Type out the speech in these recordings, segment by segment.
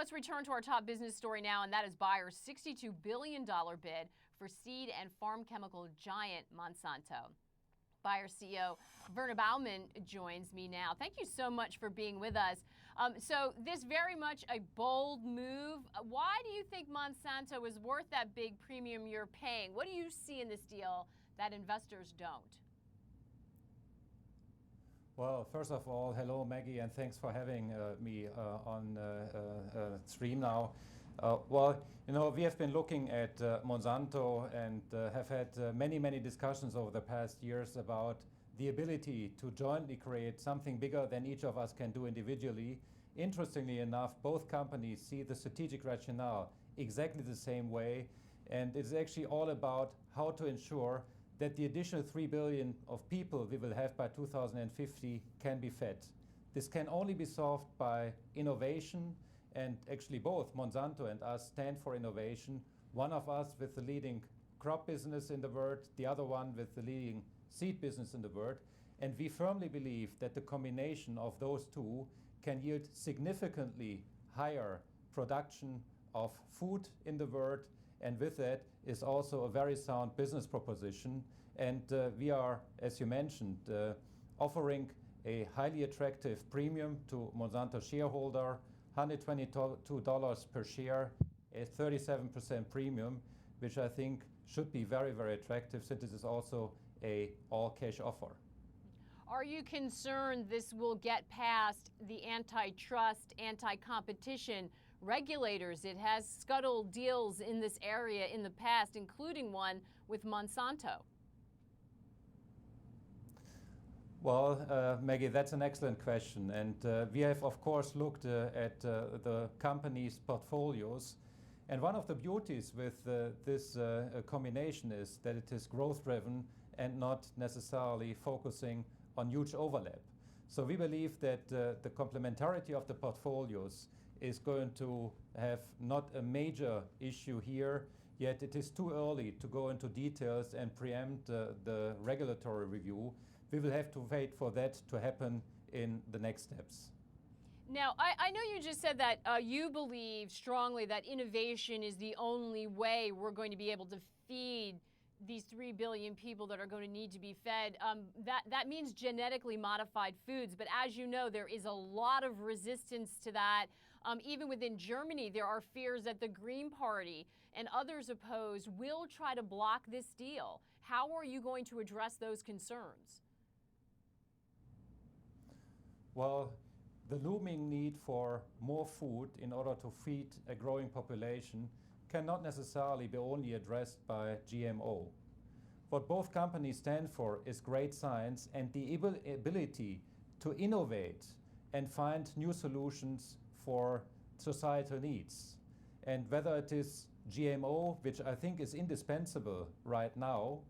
Let's return to our top business story now, and that is Bayer's $62 billion bid for seed and farm chemical giant Monsanto. Bayer CEO Werner Baumann joins me now. Thank you so much for being with us. So this very much a bold move. Why do you think Monsanto is worth that big premium you're paying? What do you see in this deal that investors don't? Well, first of all, hello, Maggie, and thanks for having me on stream now. Well, you know, we have been looking at Monsanto and have had many discussions over the past years about the ability to jointly create something bigger than each of us can do individually. Interestingly enough, both companies see the strategic rationale exactly the same way, and it's actually all about how to ensure that the additional 3 billion of people we will have by 2050 can be fed. This can only be solved by innovation, and actually both Monsanto and us stand for innovation. One of us with the leading crop business in the world, the other one with the leading seed business in the world. And we firmly believe that the combination of those two can yield significantly higher production of food in the world, and with that is also a very sound business proposition. And we are, as you mentioned, offering a highly attractive premium to Monsanto shareholder, $122 per share, a 37% premium, which I think should be very attractive, since this is also a all-cash offer. Are you concerned this will get past the antitrust, anti-competition regulators? It has scuttled deals in this area in the past, including one with Monsanto. Well, Maggie, that's an excellent question. And we have, of course, looked at the company's portfolios. And one of the beauties with this combination is that it is growth-driven and not necessarily focusing on huge overlap. So we believe that the complementarity of the portfolios is going to have not a major issue here, yet it is too early to go into details and preempt the regulatory review. We will have to wait for that to happen in the next steps. Now, I know you just said that you believe strongly that innovation is the only way we're going to be able to feed these 3 billion people that are going to need to be fed. That means genetically modified foods. But as you know, there is a lot of resistance to that. Even within Germany, there are fears that the Green Party and others opposed will try to block this deal. How are you going to address those concerns? Well, the looming need for more food in order to feed a growing population cannot necessarily be only addressed by GMO. What both companies stand for is great science and the ability to innovate and find new solutions for societal needs. And whether it is GMO, which I think is indispensable right now,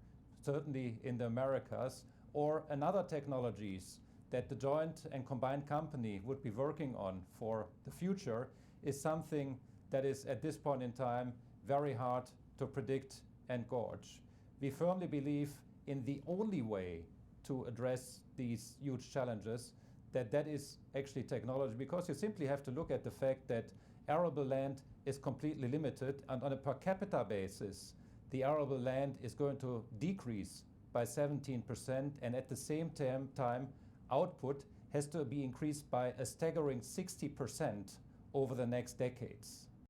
certainly in the Americas, or another technologies that the joint and combined company would be working on for the future, is something that is at this point in time very hard to predict and gauge. We firmly believe in the only way to address these huge challenges, that is actually technology, because you simply have to look at the fact that arable land is completely limited, and on a per capita basis, the arable land is going to decrease by 17%, and at the same time, output has to be increased by a staggering 60% over the next decades.